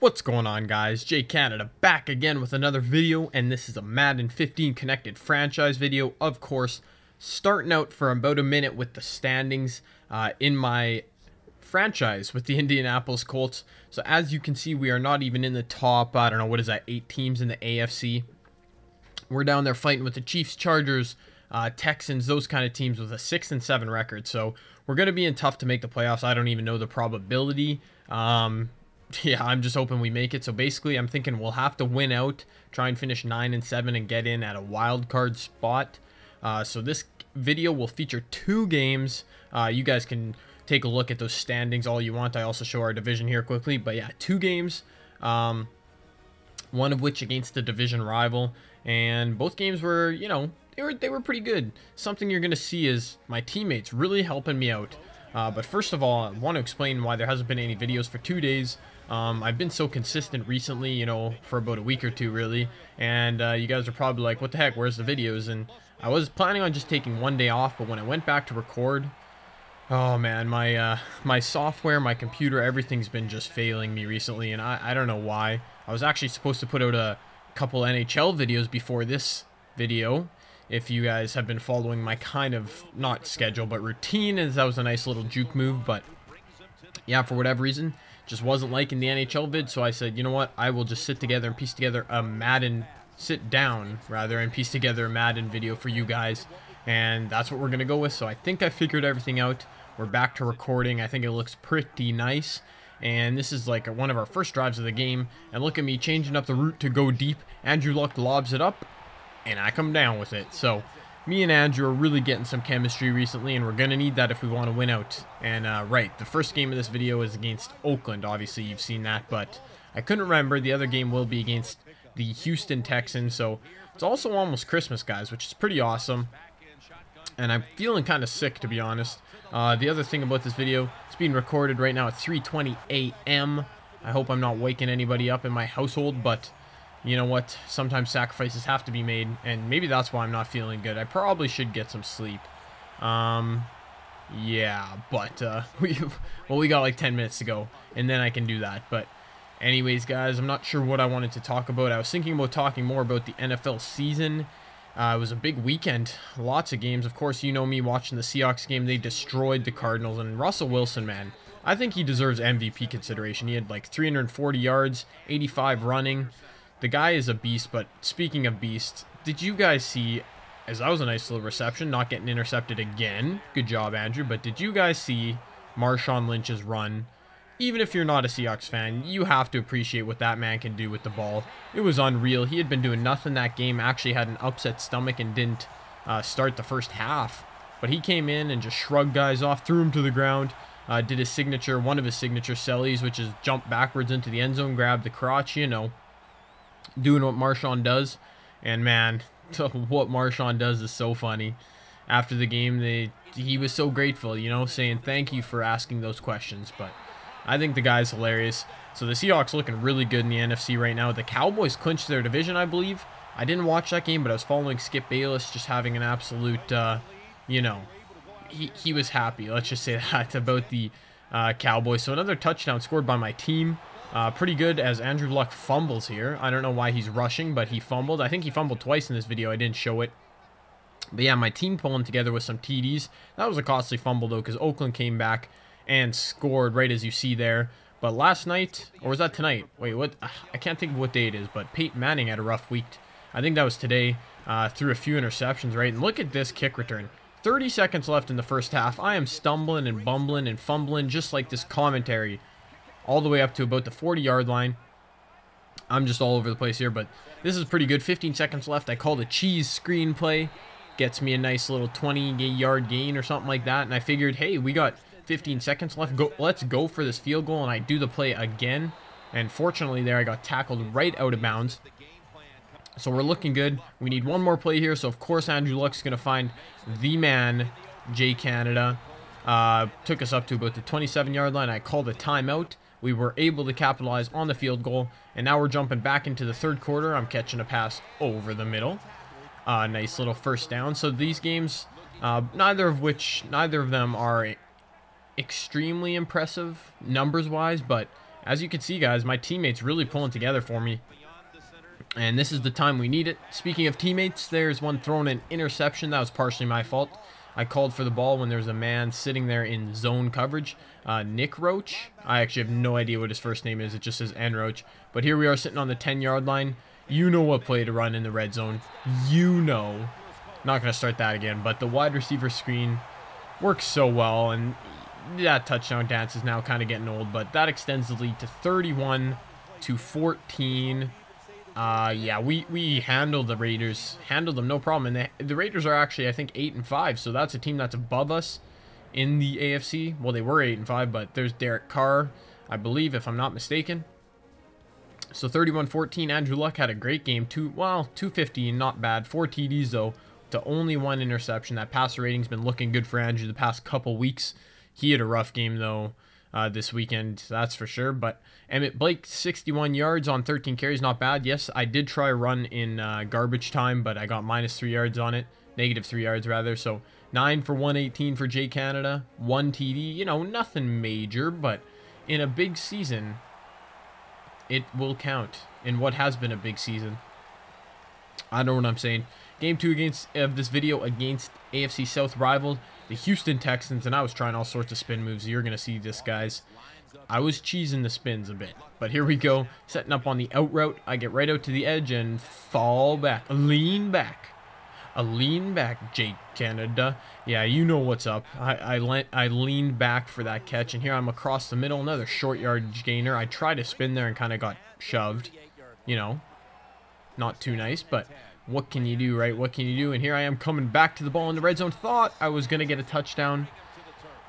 What's going on, guys? Jay Canada back again with another video, and this is a Madden 15 connected franchise video. Of course, starting out for about a minute with the standings in my franchise with the Indianapolis Colts. So as you can see, we are not even in the top, I don't know, what is that, 8 teams in the AFC. We're down there fighting with the Chiefs, Chargers, Texans, those kind of teams with a 6-7 record. So we're going to be in tough to make the playoffs. I don't even know the probability. Yeah, I'm just hoping we make it. So basically, I'm thinking we'll have to win out, try and finish 9-7 and get in at a wild card spot. So this video will feature 2 games. You guys can take a look at those standings all you want. I also show our division here quickly. But yeah, 2 games. One of which against a division rival. And both games were, you know, they were pretty good. Something you're going to see is my teammates really helping me out. But first of all, I want to explain why there hasn't been any videos for 2 days. I've been so consistent recently, you know, for about a week or 2 really, and you guys are probably like, what the heck, where's the videos? And I was planning on just taking 1 day off, but when I went back to record, oh man, my software, my computer, everything's been just failing me recently, and I don't know why. I was actually supposed to put out a couple NHL videos before this video, if you guys have been following my kind of, not schedule, but routine, as that was a nice little juke move. But yeah, for whatever reason, just wasn't liking the NHL vid, so I said, you know what, I will just sit together and piece together a Madden, sit down rather, and piece together a Madden video for you guys, and that's what we're going to go with. So I think I figured everything out. We're back to recording. I think it looks pretty nice, and this is like one of our first drives of the game, and look at me changing up the route to go deep. Andrew Luck lobs it up, and I come down with it. So me and Andrew are really getting some chemistry recently, and we're going to need that if we want to win out. And right, the first game of this video is against Oakland. Obviously, you've seen that, but I couldn't remember. The other game will be against the Houston Texans. So it's also almost Christmas, guys, which is pretty awesome. And I'm feeling kind of sick, to be honest. The other thing about this video, it's being recorded right now at 3:20 a.m. I hope I'm not waking anybody up in my household, but you know what? Sometimes sacrifices have to be made, and maybe that's why I'm not feeling good. I probably should get some sleep. Yeah, but we got like 10 minutes to go, and then I can do that. But anyways, guys, I'm not sure what I wanted to talk about. I was thinking about talking more about the NFL season. It was a big weekend, lots of games. Of course, you know me watching the Seahawks game. They destroyed the Cardinals, and Russell Wilson, man, I think he deserves MVP consideration. He had like 340 yards, 85 running. The guy is a beast. But speaking of beasts, did you guys see, as that was a nice little reception, not getting intercepted again? Good job, Andrew. But did you guys see Marshawn Lynch's run? Even if you're not a Seahawks fan, you have to appreciate what that man can do with the ball. It was unreal. He had been doing nothing that game, actually had an upset stomach and didn't start the first half. But he came in and just shrugged guys off, threw him to the ground, did his signature, one of his signature sellies, which is jump backwards into the end zone, grab the crotch, you know, doing what Marshawn does. And man, what Marshawn does is so funny. After the game, he was so grateful, you know, saying thank you for asking those questions. But I think the guy's hilarious. So the Seahawks looking really good in the NFC right now. The Cowboys clinched their division, I believe. I didn't watch that game, but I was following Skip Bayless, just having an absolute, you know, he was happy, let's just say that, about the Cowboys. So another touchdown scored by my team. Pretty good, as Andrew Luck fumbles here. I don't know why he's rushing, but he fumbled. I think he fumbled twice in this video. I didn't show it. But yeah, my team pulling together with some TDs. That was a costly fumble, though, because Oakland came back and scored right as you see there. But last night, or was that tonight? Wait, what? I can't think of what day it is, but Peyton Manning had a rough week. I think that was today. Threw a few interceptions, right? And look at this kick return. 30 seconds left in the first half. I am stumbling and bumbling and fumbling just like this commentary all the way up to about the 40-yard line. I'm just all over the place here, but this is pretty good. 15 seconds left. I called a cheese screen play. Gets me a nice little 20-yard gain or something like that. And I figured, hey, we got 15 seconds left. Let's go for this field goal, and I do the play again. And fortunately there, I got tackled right out of bounds. So we're looking good. We need one more play here. So, of course, Andrew Luck's going to find the man, Jay Canada. Took us up to about the 27-yard line. I called a timeout. We were able to capitalize on the field goal. And now we're jumping back into the third quarter. I'm catching a pass over the middle. Nice little first down. So these games, neither of them are extremely impressive numbers-wise, but as you can see, guys, my teammates really pulling together for me. And this is the time we need it. Speaking of teammates, there's one throwing an interception. That was partially my fault. I called for the ball when there's a man sitting there in zone coverage. Nick Roach. I actually have no idea what his first name is. It just says N Roach. But here we are sitting on the 10-yard line. You know what play to run in the red zone. You know. Not going to start that again. But the wide receiver screen works so well. And that touchdown dance is now kind of getting old. But that extends the lead to 31-14. Yeah, we handled the Raiders, handled them no problem, and the Raiders are actually, I think, 8-5, so that's a team that's above us in the AFC. Well, they were 8-5, but there's Derek Carr, I believe, if I'm not mistaken. So 31-14. Andrew Luck had a great game. 250, not bad. 4 TDs though, to only 1 interception. That passer rating's been looking good for Andrew the past couple weeks. He had a rough game though. This weekend, that's for sure. But Emmett Blake, 61 yards on 13 carries, not bad. Yes, I did try a run in garbage time, but I got -3 yards on it, -3 yards rather. So 9 for 118 for Jay Canada, 1 TD. You know, nothing major, but in a big season, it will count. In what has been a big season, I know what I'm saying. Game 2 of this video against AFC South rival, the Houston Texans, and I was trying all sorts of spin moves. You're going to see this, guys. I was cheesing the spins a bit. But here we go. Setting up on the out route. I get right out to the edge and fall back. Lean back. A lean back, Jake Canada. Yeah, you know what's up. I leaned back for that catch, and here I'm across the middle. Another short yardage gainer. I tried to spin there and kind of got shoved. You know, not too nice, but what can you do, right? What can you do? And here I am coming back to the ball in the red zone. Thought I was going to get a touchdown.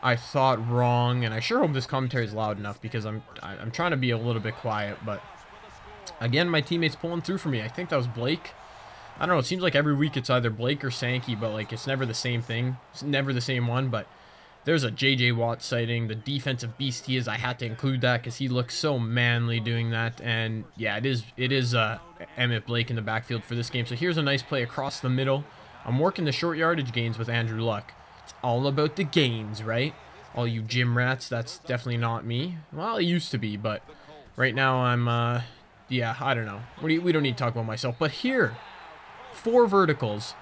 I thought wrong, and I sure hope this commentary is loud enough because I'm trying to be a little bit quiet. But again, my teammates pulling through for me. I think that was Blake. I don't know. It seems like every week it's either Blake or Sankey, but like it's never the same thing. It's never the same one. But there's a J.J. Watt sighting. The defensive beast he is. I had to include that because he looks so manly doing that. And yeah, it is Emmett Blake in the backfield for this game. So here's a nice play across the middle. I'm working the short yardage gains with Andrew Luck. It's all about the gains, right? All you gym rats, that's definitely not me. Well, it used to be, but right now I'm, yeah, I don't know. We don't need to talk about myself. But here, 4 verticals.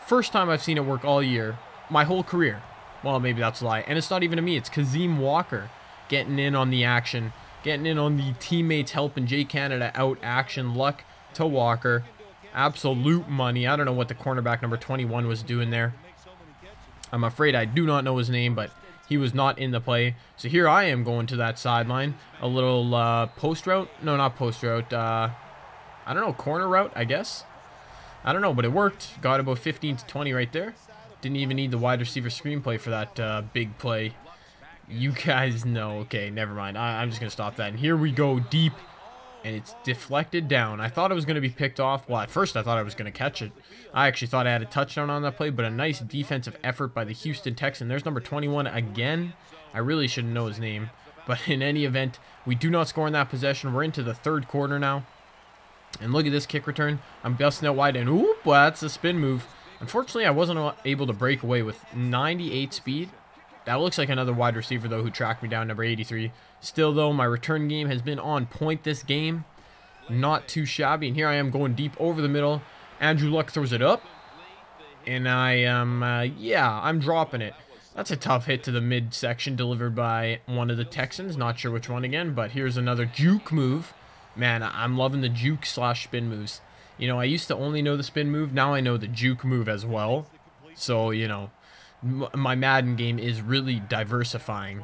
First time I've seen it work all year. My whole career. Well, maybe that's a lie. And it's not even to me. It's Kazim Walker getting in on the action. Getting in on the teammates helping Jay Canada out action. Luck to Walker. Absolute money. I don't know what the cornerback number 21 was doing there. I'm afraid I do not know his name, but he was not in the play. So here I am going to that sideline. A little post route. No, not post route. I don't know. Corner route, I guess. I don't know, but it worked. Got about 15 to 20 right there. Didn't even need the wide receiver screenplay for that big play. You guys know. Okay, never mind. I'm just going to stop that. And here we go deep. And it's deflected down. I thought it was going to be picked off. Well, at first I thought I was going to catch it. I actually thought I had a touchdown on that play. But a nice defensive effort by the Houston Texans. There's number 21 again. I really shouldn't know his name. But in any event, we do not score in that possession. We're into the 3rd quarter now. And look at this kick return. I'm busting out wide. And oop, well, that's a spin move. Unfortunately, I wasn't able to break away with 98 speed. That looks like another wide receiver, though, who tracked me down, number 83. Still, though, my return game has been on point this game. Not too shabby. And here I am going deep over the middle. Andrew Luck throws it up. And I am, yeah, I'm dropping it. That's a tough hit to the midsection delivered by one of the Texans. Not sure which one again, but here's another juke move. Man, I'm loving the juke / spin moves. You know, I used to only know the spin move. Now I know the juke move as well. So, you know, my Madden game is really diversifying.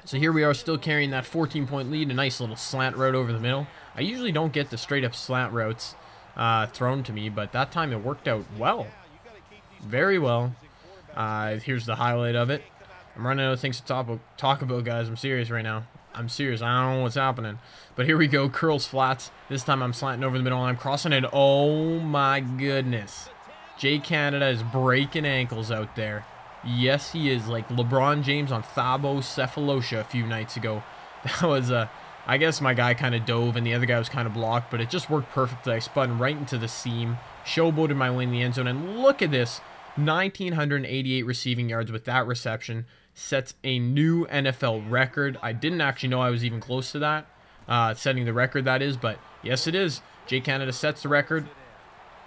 So here we are still carrying that 14-point lead. A nice little slant route over the middle. I usually don't get the straight-up slant routes thrown to me, but that time it worked out well. Very well. Here's the highlight of it. I'm running out of things to talk about, guys. I'm serious right now. I'm serious. I don't know what's happening. But here we go. Curls flats. This time I'm slanting over the middle and I'm crossing it. Oh my goodness. Jay Canada is breaking ankles out there. Yes, he is, like LeBron James on Thabo Cephalosha a few nights ago. That was, I guess my guy kind of dove and the other guy was kind of blocked, but it just worked perfectly. I spun right into the seam, showboated my way in the end zone, and look at this. 1,988 receiving yards with that reception. sets a new NFL record. I didn't actually know I was even close to that, setting the record, that is, but yes, it is. Jay Canada sets the record,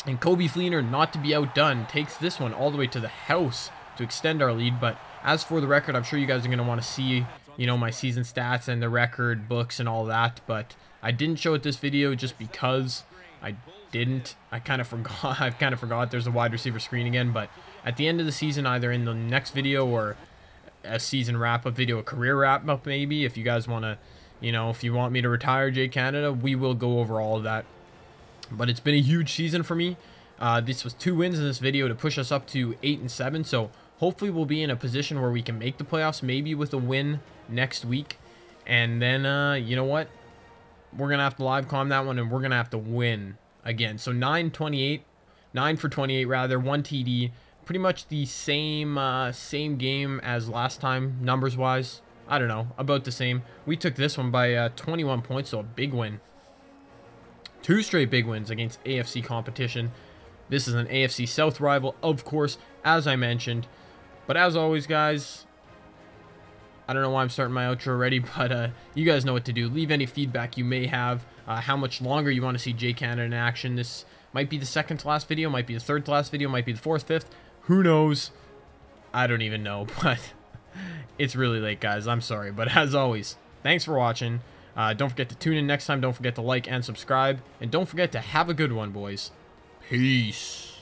and Kobe Fleener, not to be outdone, takes this one all the way to the house to extend our lead. But as for the record, I'm sure you guys are going to want to see, you know, my season stats and the record books and all that, but I didn't show it this video just because I didn't. I kind of forgot. I kind of forgot there's a wide receiver screen again, but at the end of the season, either in the next video or a season wrap-up video, a career wrap-up maybe, if you guys want to, you know, if you want me to retire Jay Canada, we will go over all of that. But it's been a huge season for me. This was 2 wins in this video to push us up to 8-7. So hopefully we'll be in a position where we can make the playoffs, maybe with a win next week. And then, you know what? We're going to have to live comm that one, and we're going to have to win again. So 9 for 28 rather, 1 TD. Pretty much the same game as last time, numbers-wise. I don't know, about the same. We took this one by 21 points, so a big win. 2 straight big wins against AFC competition. This is an AFC South rival, of course, as I mentioned. But as always, guys, I don't know why I'm starting my outro already, but you guys know what to do. Leave any feedback you may have, how much longer you want to see Jay Canada in action. This might be the 2nd to last video, might be the 3rd to last video, might be the 4th, 5th. Who knows? I don't even know, but it's really late, guys. I'm sorry, but as always, thanks for watching. Don't forget to tune in next time. Don't forget to like and subscribe. And don't forget to have a good one, boys. Peace.